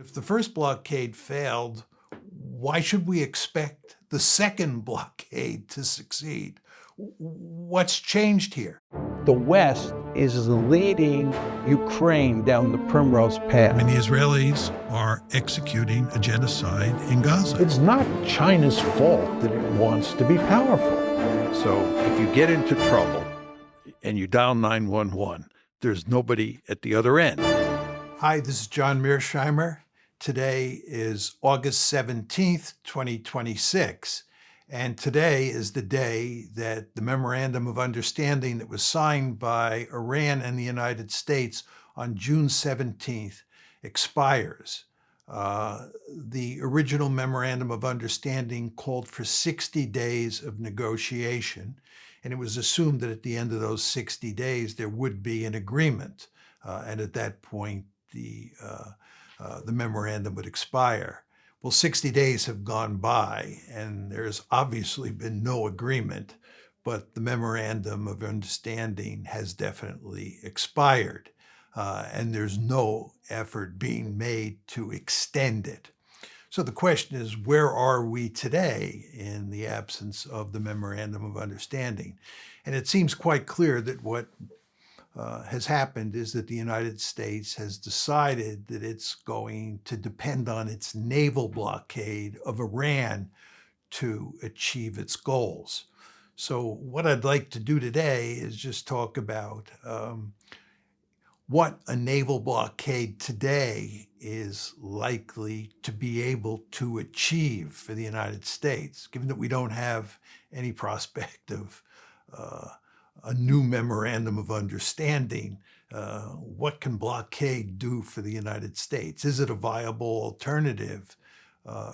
If the first blockade failed, why should we expect the second blockade to succeed? What's changed here? The West is leading Ukraine down the primrose path. And the Israelis are executing a genocide in Gaza. It's not China's fault that it wants to be powerful. So if you get into trouble and you dial 911, there's nobody at the other end. Hi, this is John Mearsheimer. Today is August 17th, 2026. And today is the day that the Memorandum of Understanding that was signed by Iran and the United States on June 17th expires. The original Memorandum of Understanding called for 60 days of negotiation, and it was assumed that at the end of those 60 days there would be an agreement. And at that point, the memorandum would expire. Well, 60 days have gone by, and there's obviously been no agreement, but the Memorandum of Understanding has definitely expired, and there's no effort being made to extend it. So the question is, where are we today in the absence of the Memorandum of Understanding? And it seems quite clear that what has happened is that the United States has decided that it's going to depend on its naval blockade of Iran to achieve its goals. So what I'd like to do today is just talk about what a naval blockade today is likely to be able to achieve for the United States, given that we don't have any prospect of a new Memorandum of Understanding. What can blockade do for the United States? Is it a viable alternative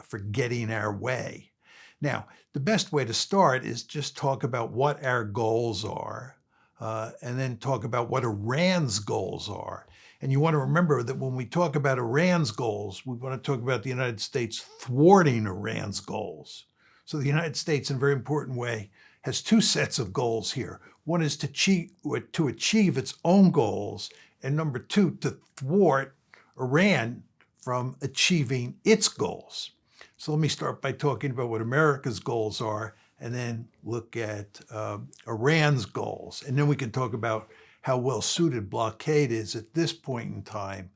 for getting our way? Now, the best way to start is just talk about what our goals are, and then talk about what Iran's goals are. And you want to remember that when we talk about Iran's goals, we want to talk about the United States thwarting Iran's goals. So the United States, in a very important way, has two sets of goals here. One is to achieve its own goals, and number two, to thwart Iran from achieving its goals. So let me start by talking about what America's goals are, and then look at Iran's goals. And then we can talk about how well suited blockade is at this point in time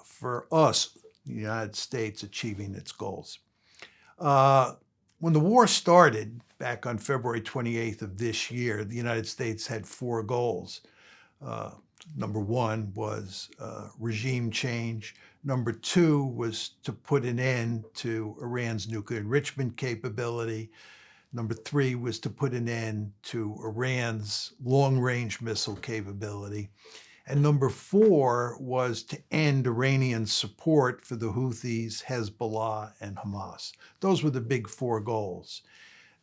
for us, the United States, achieving its goals. When the war started back on February 28th of this year, the United States had four goals. Number one was regime change. Number two was to put an end to Iran's nuclear enrichment capability. Number three was to put an end to Iran's long-range missile capability. And number four was to end Iranian support for the Houthis, Hezbollah, and Hamas. Those were the big four goals.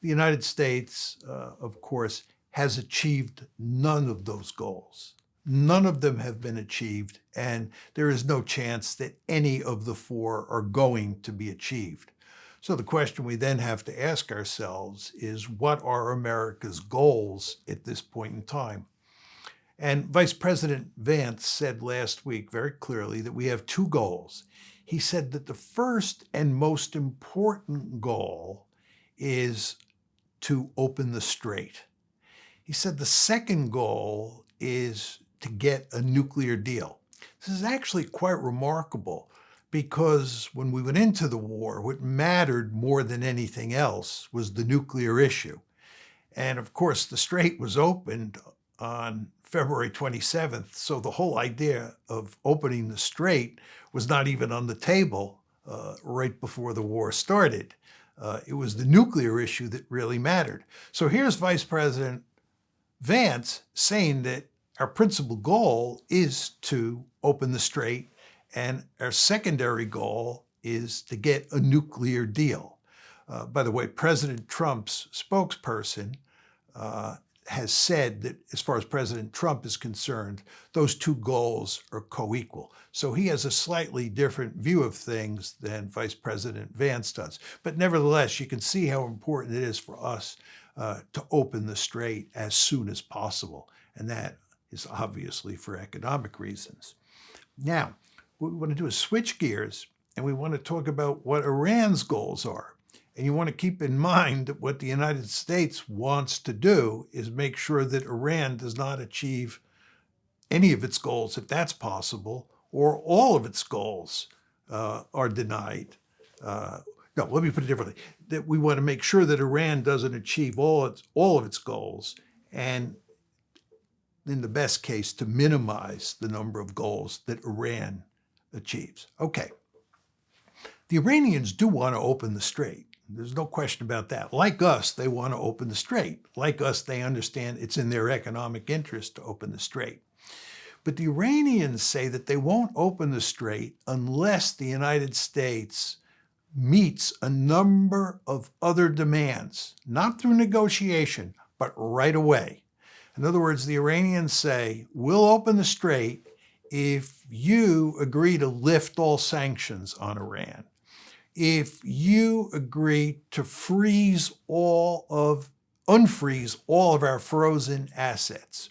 The United States, of course, has achieved none of those goals. None of them have been achieved, and there is no chance that any of the four are going to be achieved. So the question we then have to ask ourselves is, what are America's goals at this point in time? And Vice President Vance said last week very clearly that we have two goals. He said that the first and most important goal is to open the strait. He said the second goal is to get a nuclear deal. This is actually quite remarkable, because when we went into the war, what mattered more than anything else was the nuclear issue. And of course, the strait was opened on February 27th, so the whole idea of opening the strait was not even on the table right before the war started. It was the nuclear issue that really mattered. So here's Vice President Vance saying that our principal goal is to open the strait, and our secondary goal is to get a nuclear deal. By the way, President Trump's spokesperson has said that as far as President Trump is concerned, those two goals are co-equal. So he has a slightly different view of things than Vice President Vance does. But nevertheless, you can see how important it is for us to open the strait as soon as possible. And that is obviously for economic reasons. Now, what we want to do is switch gears, and we want to talk about what Iran's goals are. And you want to keep in mind that what the United States wants to do is make sure that Iran does not achieve any of its goals, if that's possible, or all of its goals are denied. No, let me put it differently. That we want to make sure that Iran doesn't achieve all of its goals, and in the best case, to minimize the number of goals that Iran achieves. Okay. The Iranians do want to open the strait. There's no question about that. Like us, they want to open the strait. Like us, they understand it's in their economic interest to open the strait. But the Iranians say that they won't open the strait unless the United States meets a number of other demands, not through negotiation, but right away. In other words, the Iranians say, we'll open the strait if you agree to lift all sanctions on Iran, if you agree to unfreeze all of our frozen assets,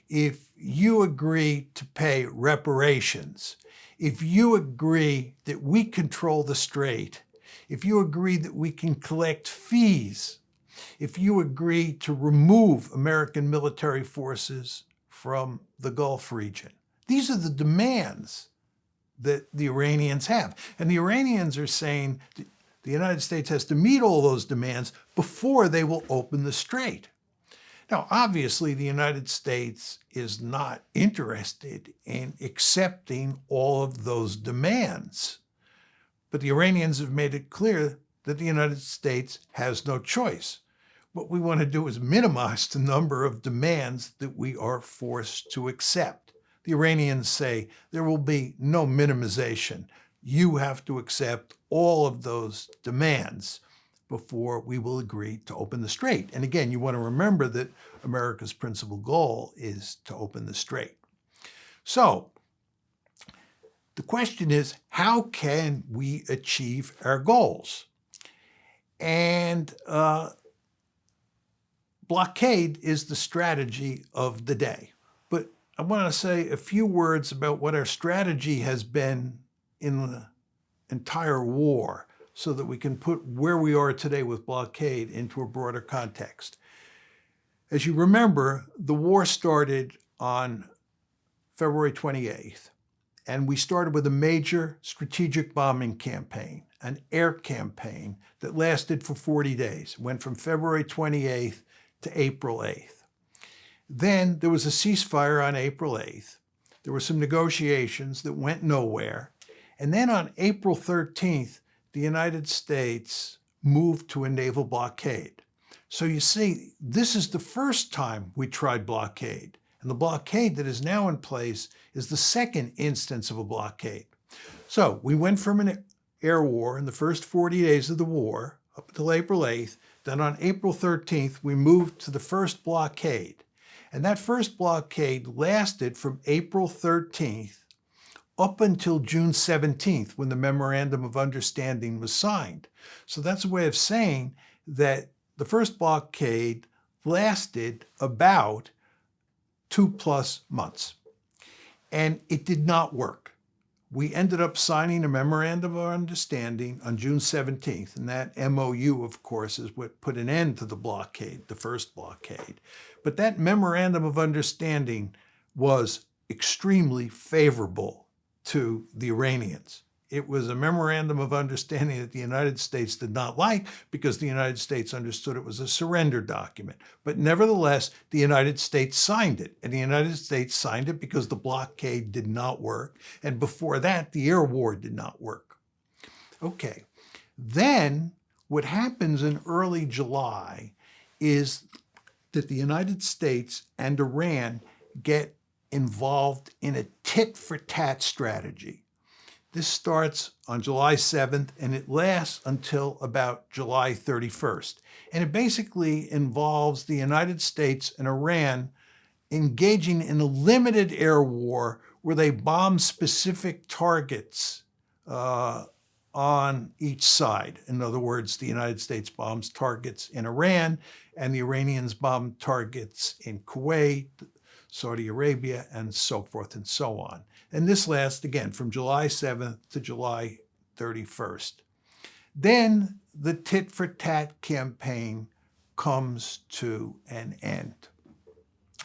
if you agree to pay reparations, if you agree that we control the strait, if you agree that we can collect fees, if you agree to remove American military forces from the Gulf region. These are the demands that the Iranians have. And the Iranians are saying the United States has to meet all those demands before they will open the strait. Now, obviously, the United States is not interested in accepting all of those demands. But the Iranians have made it clear that the United States has no choice. What we want to do is minimize the number of demands that we are forced to accept. The Iranians say there will be no minimization. You have to accept all of those demands before we will agree to open the strait. And again, you want to remember that America's principal goal is to open the strait. So the question is, how can we achieve our goals? And blockade is the strategy of the day. But I want to say a few words about what our strategy has been in the entire war, so that we can put where we are today with blockade into a broader context. As you remember, the war started on February 28th, and we started with a major strategic bombing campaign, an air campaign that lasted for 40 days, went from February 28th to April 8th. Then there was a ceasefire on April 8th. There were some negotiations that went nowhere. And then on April 13th, the United States moved to a naval blockade. So you see, this is the first time we tried blockade. And the blockade that is now in place is the second instance of a blockade. So we went from an air war in the first 40 days of the war up until April 8th. Then on April 13th, we moved to the first blockade. And that first blockade lasted from April 13th up until June 17th, when the Memorandum of Understanding was signed. So that's a way of saying that the first blockade lasted about 2+ months. And it did not work. We ended up signing a Memorandum of Understanding on June 17th, and that MOU, of course, is what put an end to the blockade, the first blockade. But that Memorandum of Understanding was extremely favorable to the Iranians. It was a Memorandum of Understanding that the United States did not like, because the United States understood it was a surrender document. But nevertheless, the United States signed it. And the United States signed it because the blockade did not work. And before that, the air war did not work. Okay. Then what happens in early July is that the United States and Iran get involved in a tit-for-tat strategy. This starts on July 7th, and it lasts until about July 31st. And it basically involves the United States and Iran engaging in a limited air war where they bomb specific targets on each side. In other words, the United States bombs targets in Iran, and the Iranians bomb targets in Kuwait, Saudi Arabia, and so forth and so on. And this lasts, again, from July 7th to July 31st. Then the tit-for-tat campaign comes to an end.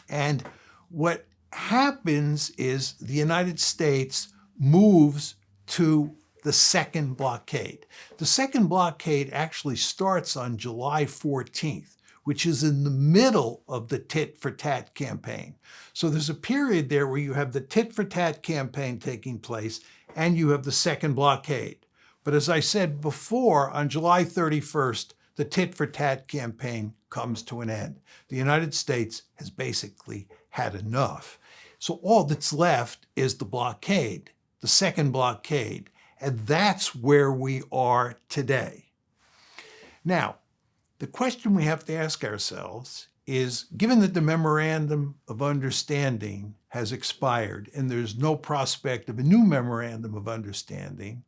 And what happens is the United States moves to the second blockade. The second blockade actually starts on July 14th, which is in the middle of the tit-for-tat campaign. So there's a period there where you have the tit-for-tat campaign taking place and you have the second blockade. But as I said before, on July 31st, the tit-for-tat campaign comes to an end. The United States has basically had enough. So all that's left is the blockade, the second blockade, and that's where we are today. Now, the question we have to ask ourselves is, given that the Memorandum of Understanding has expired and there's no prospect of a new Memorandum of Understanding,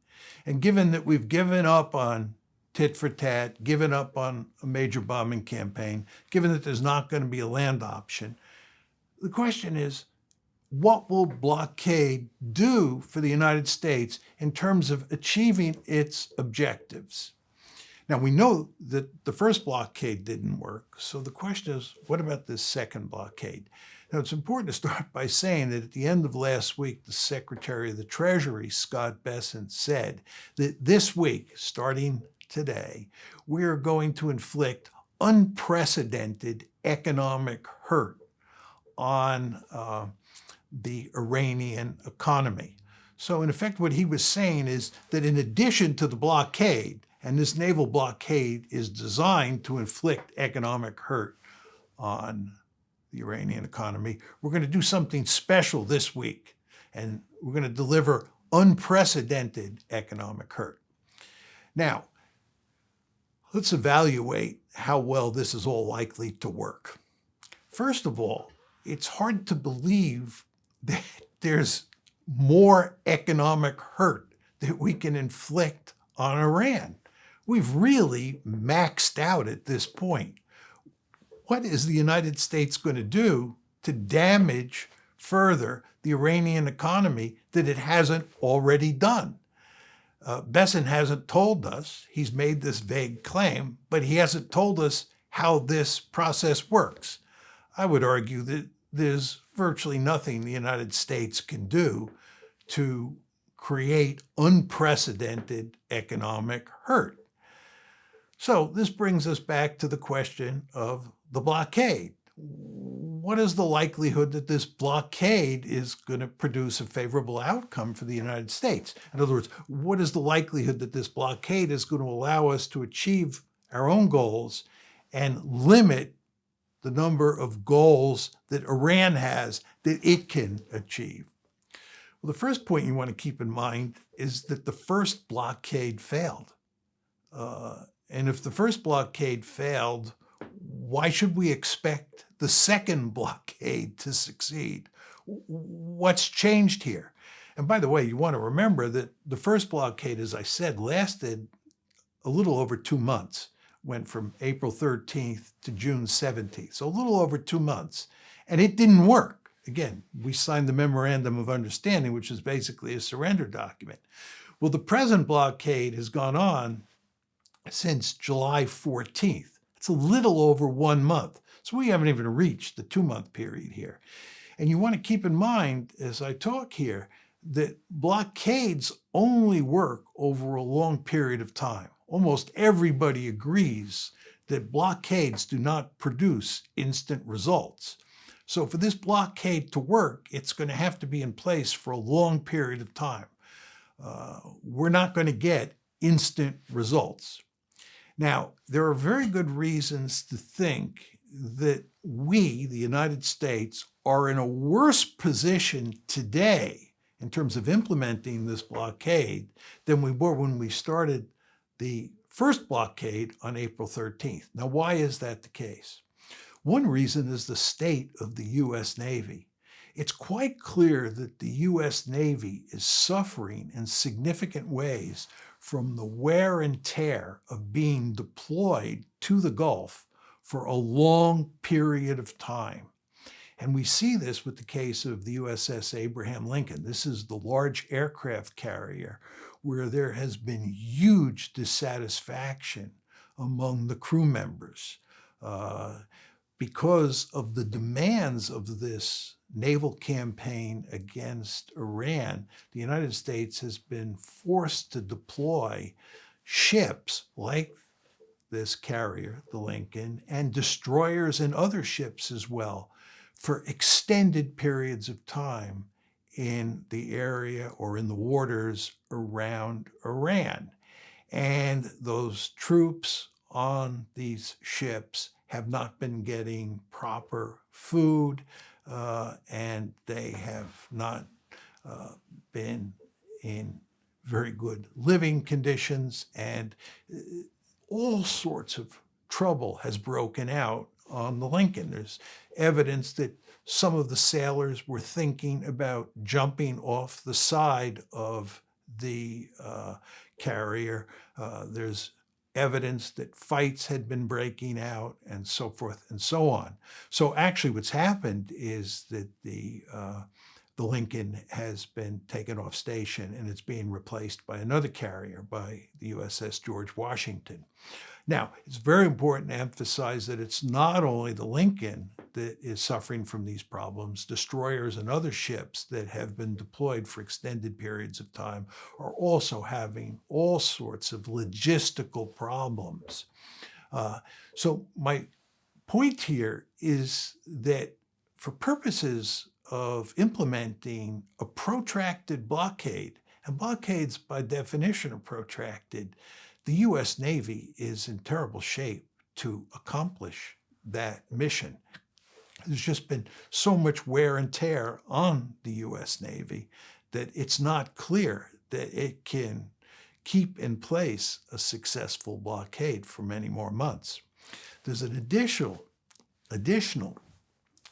and given that we've given up on tit-for-tat, given up on a major bombing campaign, given that there's not going to be a land option, the question is, what will blockade do for the United States in terms of achieving its objectives? Now, we know that the first blockade didn't work, so the question is, what about this second blockade? Now, it's important to start by saying that at the end of last week, the Secretary of the Treasury, Scott Bessent, said that this week, starting today, we are going to inflict unprecedented economic hurt on the Iranian economy. So in effect, what he was saying is that in addition to the blockade, and this naval blockade is designed to inflict economic hurt on the Iranian economy, we're going to do something special this week, and we're going to deliver unprecedented economic hurt. Now, let's evaluate how well this is all likely to work. First of all, it's hard to believe that there's more economic hurt that we can inflict on Iran. We've really maxed out at this point. What is the United States going to do to damage further the Iranian economy that it hasn't already done? Bessent hasn't told us. He's made this vague claim, but he hasn't told us how this process works. I would argue that there's virtually nothing the United States can do to create unprecedented economic hurt. So this brings us back to the question of the blockade. What is the likelihood that this blockade is going to produce a favorable outcome for the United States? In other words, what is the likelihood that this blockade is going to allow us to achieve our own goals and limit the number of goals that Iran has that it can achieve? Well, the first point you want to keep in mind is that the first blockade failed. And if the first blockade failed, why should we expect the second blockade to succeed? What's changed here? And by the way, you want to remember that the first blockade, as I said, lasted a little over 2 months. Went from April 13th to June 17th, so a little over 2 months. And it didn't work. Again, we signed the Memorandum of Understanding, which is basically a surrender document. Well, the present blockade has gone on since July 14th. It's a little over 1 month. So we haven't even reached the 2-month period here. And you want to keep in mind, as I talk here, that blockades only work over a long period of time. Almost everybody agrees that blockades do not produce instant results. So for this blockade to work, it's going to have to be in place for a long period of time. We're not going to get instant results. Now, there are very good reasons to think that we, the United States, are in a worse position today in terms of implementing this blockade than we were when we started the first blockade on April 13th. Now, why is that the case? One reason is the state of the U.S. Navy. It's quite clear that the U.S. Navy is suffering in significant ways from the wear and tear of being deployed to the Gulf for a long period of time. And we see this with the case of the USS Abraham Lincoln. This is the large aircraft carrier where there has been huge dissatisfaction among the crew members because of the demands of this naval campaign against Iran. The United States has been forced to deploy ships like this carrier, the Lincoln, and destroyers and other ships as well for extended periods of time in the area or in the waters around Iran. And those troops on these ships have not been getting proper food, and they have not been in very good living conditions, and all sorts of trouble has broken out on the Lincoln. There's evidence that some of the sailors were thinking about jumping off the side of the carrier. There's evidence that fights had been breaking out and so forth and so on. So actually what's happened is that the Lincoln has been taken off station and it's being replaced by another carrier, by the USS George Washington. Now, it's very important to emphasize that it's not only the Lincoln that is suffering from these problems. Destroyers and other ships that have been deployed for extended periods of time are also having all sorts of logistical problems. So my point here is that for purposes of implementing a protracted blockade, and blockades by definition are protracted, the U.S. Navy is in terrible shape to accomplish that mission. There's just been so much wear and tear on the U.S. Navy that it's not clear that it can keep in place a successful blockade for many more months. There's an additional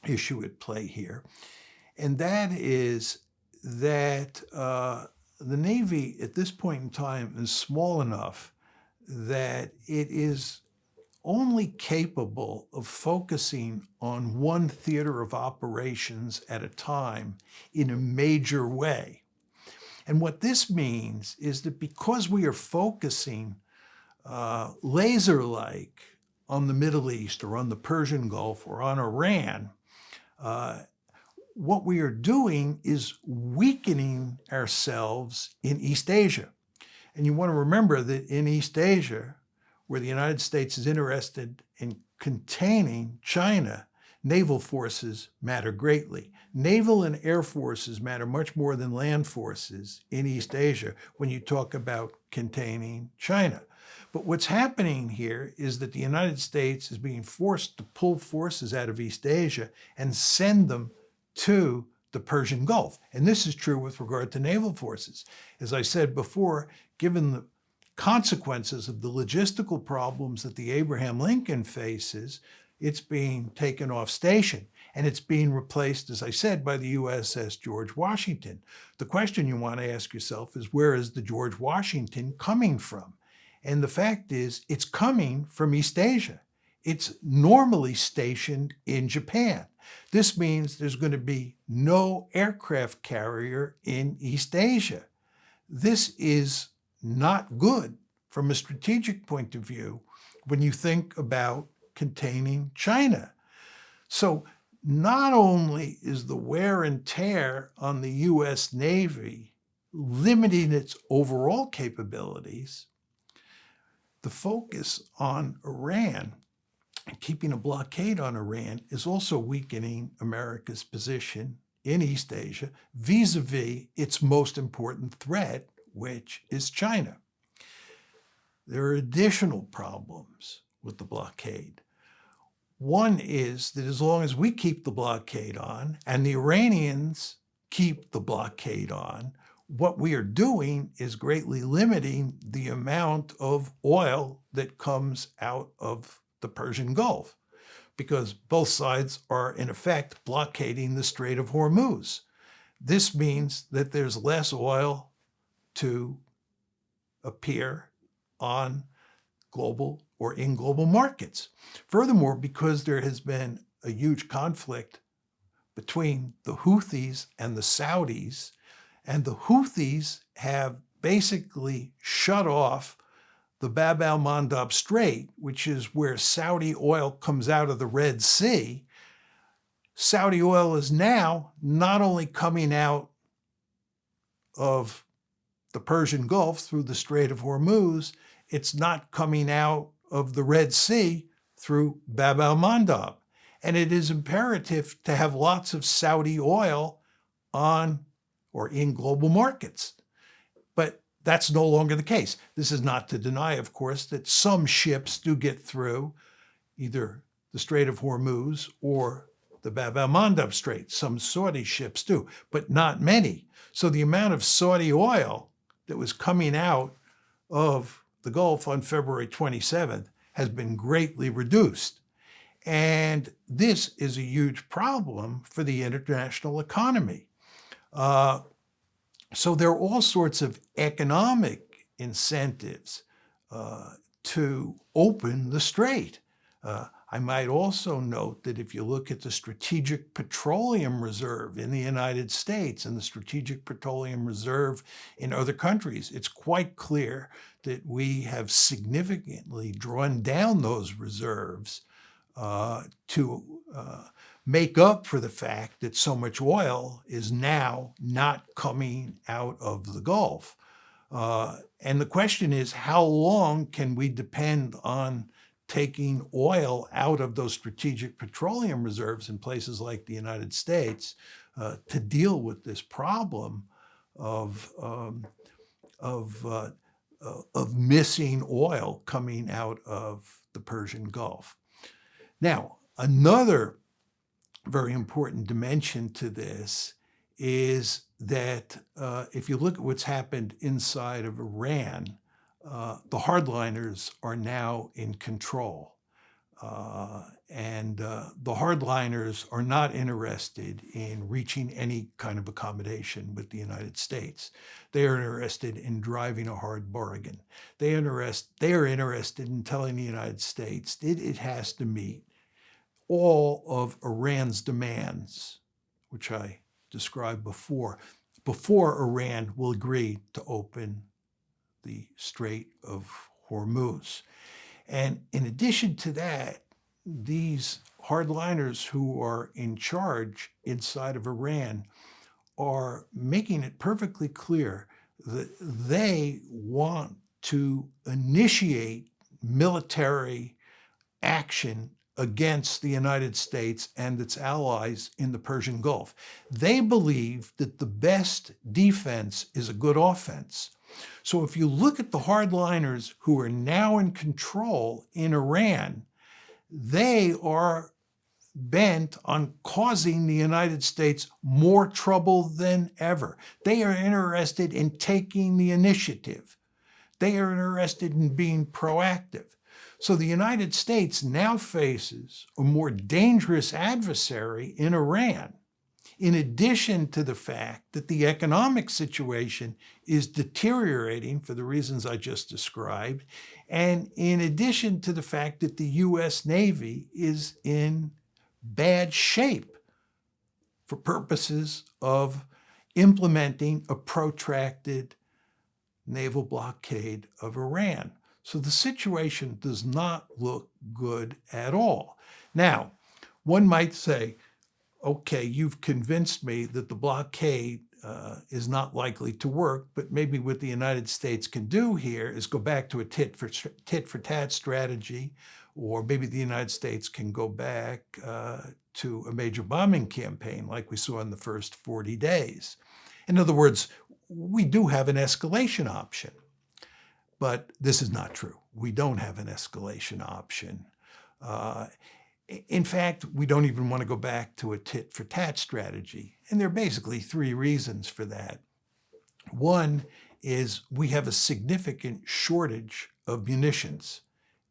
issue at play here, and that is that the Navy at this point in time is small enough that it is only capable of focusing on one theater of operations at a time in a major way. And what this means is that because we are focusing laser-like on the Middle East or on the Persian Gulf or on Iran, what we are doing is weakening ourselves in East Asia. And you want to remember that in East Asia, where the United States is interested in containing China, naval forces matter greatly. Naval and air forces matter much more than land forces in East Asia when you talk about containing China. But what's happening here is that the United States is being forced to pull forces out of East Asia and send them to the Persian Gulf. And this is true with regard to naval forces. As I said before, given the consequences of the logistical problems that the Abraham Lincoln faces, it's being taken off station and it's being replaced, as I said, by the USS George Washington. The question you want to ask yourself is, where is the George Washington coming from? And the fact is, it's coming from East Asia. It's normally stationed in Japan. This means there's going to be no aircraft carrier in East Asia. This is not good from a strategic point of view when you think about containing China. So not only is the wear and tear on the U.S. Navy limiting its overall capabilities, the focus on Iran and keeping a blockade on Iran is also weakening America's position in East Asia vis-a-vis its most important threat, which is China. There are additional problems with the blockade. One is that as long as we keep the blockade on and the Iranians keep the blockade on, what we are doing is greatly limiting the amount of oil that comes out of the Persian Gulf, because both sides are in effect blockading the Strait of Hormuz. This means that there's less oil to appear on global or in global markets. Furthermore, because there has been a huge conflict between the Houthis and the Saudis, and the Houthis have basically shut off the Bab al-Mandab Strait, which is where Saudi oil comes out of the Red Sea. Saudi oil is now not only coming out of the Persian Gulf through the Strait of Hormuz, it's not coming out of the Red Sea through Bab al-Mandab. And it is imperative to have lots of Saudi oil on or in global markets. But that's no longer the case. This is not to deny, of course, that some ships do get through either the Strait of Hormuz or the Bab al-Mandab Strait. Some Saudi ships do, but not many. So the amount of Saudi oil that was coming out of the Gulf on February 27th has been greatly reduced. And this is a huge problem for the international economy. So there are all sorts of economic incentives to open the strait. I might also note that if you look at the Strategic Petroleum Reserve in the United States and the Strategic Petroleum Reserve in other countries, it's quite clear that we have significantly drawn down those reserves to make up for the fact that so much oil is now not coming out of the Gulf. And the question is, how long can we depend on taking oil out of those strategic petroleum reserves in places like the United States to deal with this problem of missing oil coming out of the Persian Gulf? Now, another very important dimension to this is that if you look at what's happened inside of Iran, the hardliners are now in control. And the hardliners are not interested in reaching any kind of accommodation with the United States. They are interested in driving a hard bargain. They are interested in telling the United States that it has to meet all of Iran's demands, which I described before Iran will agree to open the Strait of Hormuz. And in addition to that, these hardliners who are in charge inside of Iran are making it perfectly clear that they want to initiate military action against the United States and its allies in the Persian Gulf. They believe that the best defense is a good offense. So if you look at the hardliners who are now in control in Iran, they are bent on causing the United States more trouble than ever. They are interested in taking the initiative. They are interested in being proactive. So the United States now faces a more dangerous adversary in Iran, in addition to the fact that the economic situation is deteriorating for the reasons I just described, and in addition to the fact that the U.S. Navy is in bad shape for purposes of implementing a protracted naval blockade of Iran. So the situation does not look good at all. Now, one might say, okay, you've convinced me that the blockade is not likely to work, but maybe what the United States can do here is go back to a tit-for-tat strategy, or maybe the United States can go back to a major bombing campaign like we saw in the first 40 days. In other words, we do have an escalation option. But this is not true. We don't have an escalation option. In fact, we don't even want to go back to a tit-for-tat strategy. And there are basically three reasons for that. One is we have a significant shortage of munitions.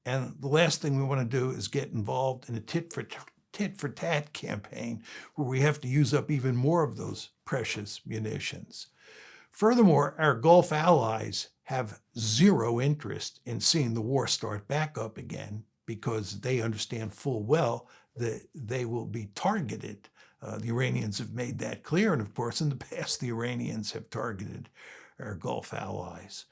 And the last thing we want to do is get involved in a tit-for-tat campaign where we have to use up even more of those precious munitions. Furthermore, our Gulf allies have zero interest in seeing the war start back up again because they understand full well that they will be targeted The Iranians have made that clear. And of course, in the past, the Iranians have targeted our Gulf allies.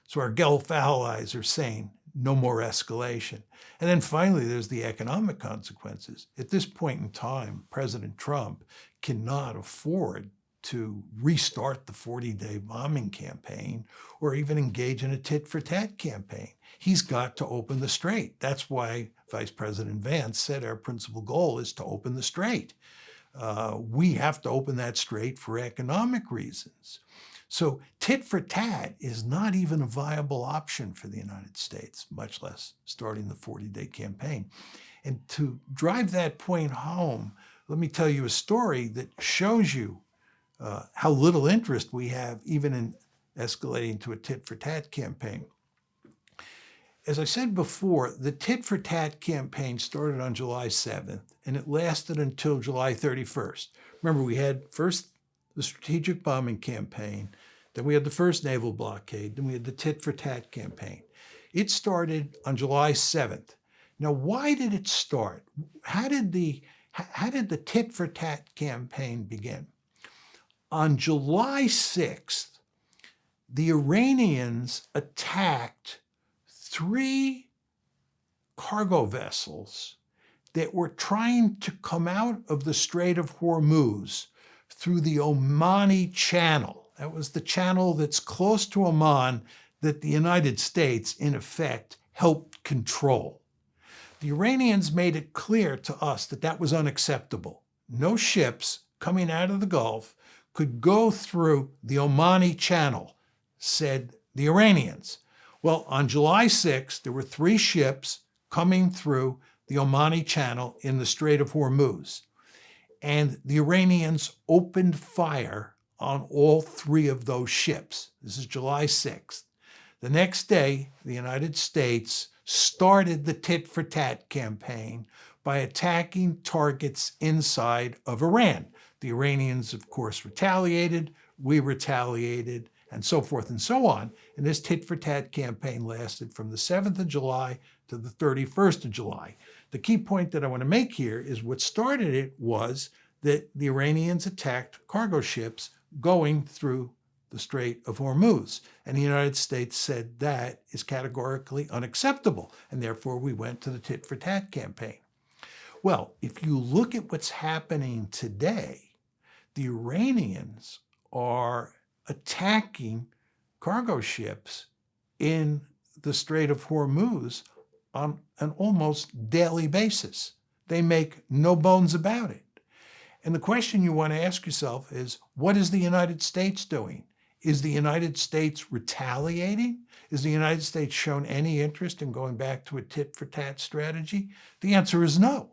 So our Gulf allies are saying no more escalation. And then finally, there's the economic consequences. At this point in time, President Trump cannot afford to restart the 40-day bombing campaign or even engage in a tit-for-tat campaign. He's got to open the strait. That's why Vice President Vance said our principal goal is to open the strait. We have to open that strait for economic reasons. So tit-for-tat is not even a viable option for the United States, much less starting the 40-day campaign. And to drive that point home, let me tell you a story that shows you how little interest we have even in escalating to a tit-for-tat campaign. As I said before, the tit-for-tat campaign started on July 7th, and it lasted until July 31st. Remember, we had first the strategic bombing campaign, then we had the first naval blockade, then we had the tit-for-tat campaign. It started on July 7th. Now, why did it start? How did the tit-for-tat campaign begin? On July 6th, the Iranians attacked 3 cargo vessels that were trying to come out of the Strait of Hormuz through the Omani Channel. That was the channel that's close to Oman that the United States, in effect, helped control. The Iranians made it clear to us that that was unacceptable. No ships coming out of the Gulf could go through the Omani Channel, said the Iranians. Well, on July 6th, there were 3 ships coming through the Omani Channel in the Strait of Hormuz. And the Iranians opened fire on all 3 of those ships. This is July 6th. The next day, the United States started the tit-for-tat campaign by attacking targets inside of Iran. The Iranians, of course, retaliated, we retaliated, and so forth and so on. And this tit-for-tat campaign lasted from the 7th of July to the 31st of July. The key point that I want to make here is what started it was that the Iranians attacked cargo ships going through the Strait of Hormuz. And the United States said that is categorically unacceptable. And therefore, we went to the tit-for-tat campaign. Well, if you look at what's happening today, the Iranians are attacking cargo ships in the Strait of Hormuz on an almost daily basis. They make no bones about it. And the question you want to ask yourself is, what is the United States doing? Is the United States retaliating? Is the United States shown any interest in going back to a tit-for-tat strategy? The answer is no.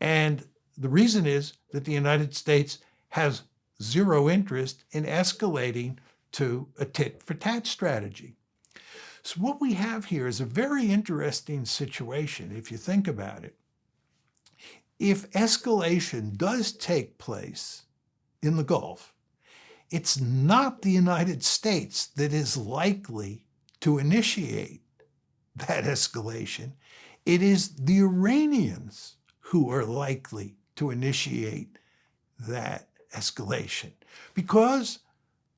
And the reason is that the United States has zero interest in escalating to a tit-for-tat strategy. So what we have here is a very interesting situation, if you think about it. If escalation does take place in the Gulf, it's not the United States that is likely to initiate that escalation. It is the Iranians who are likely to initiate that escalation, because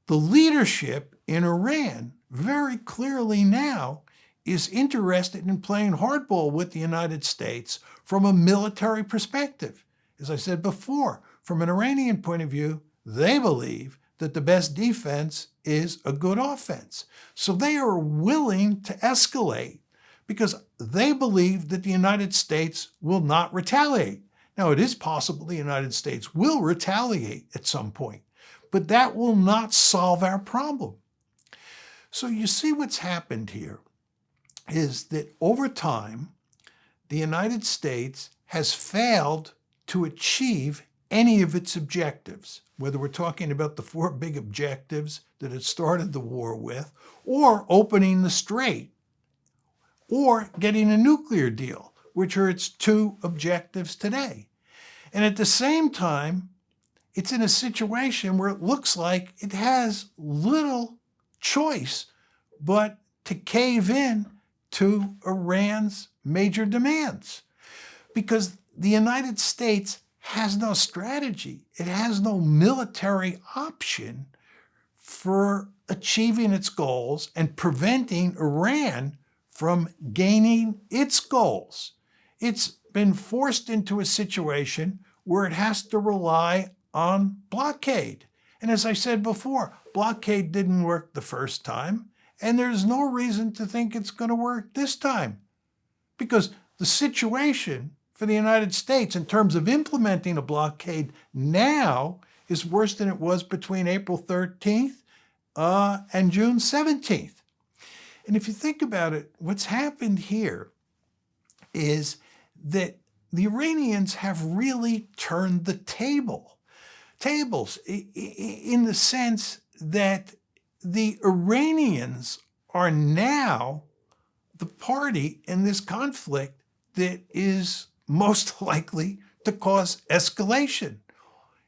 the leadership in Iran very clearly now is interested in playing hardball with the United States from a military perspective. As I said before, from an Iranian point of view, they believe that the best defense is a good offense. So they are willing to escalate because they believe that the United States will not retaliate. Now, it is possible the United States will retaliate at some point, but that will not solve our problem. So you see what's happened here is that over time, the United States has failed to achieve any of its objectives, whether we're talking about the 4 big objectives that it started the war with, or opening the strait, or getting a nuclear deal, which are its 2 objectives today. And at the same time, it's in a situation where it looks like it has little choice but to cave in to Iran's major demands. Because the United States has no strategy. It has no military option for achieving its goals and preventing Iran from gaining its goals. It's been forced into a situation where it has to rely on blockade. And as I said before, blockade didn't work the first time, and there's no reason to think it's going to work this time. Because the situation for the United States in terms of implementing a blockade now is worse than it was between April 13th and June 17th. And if you think about it, what's happened here is that the Iranians have really turned the tables in the sense that the Iranians are now the party in this conflict that is most likely to cause escalation.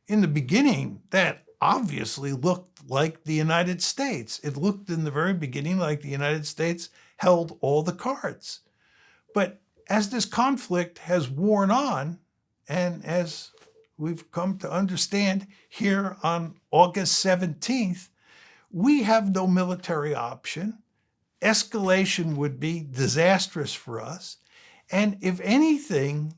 In the beginning, that obviously looked like the United States. It looked in the very beginning like the United States held all the cards. But as this conflict has worn on, and as we've come to understand here on August 17th, we have no military option. Escalation would be disastrous for us. And if anything,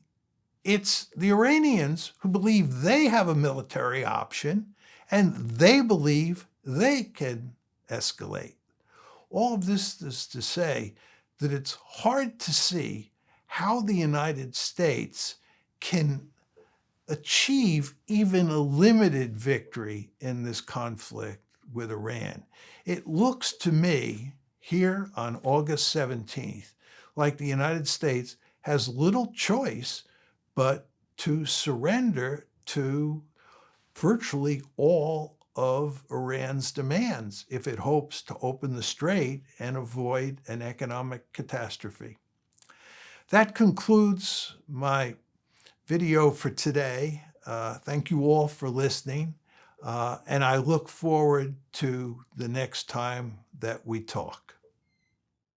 it's the Iranians who believe they have a military option and they believe they can escalate. All of this is to say that it's hard to see how the United States can achieve even a limited victory in this conflict with Iran. It looks to me here on August 17th like the United States has little choice but to surrender to virtually all of Iran's demands if it hopes to open the strait and avoid an economic catastrophe. That concludes my video for today. Thank you all for listening, and I look forward to the next time that we talk.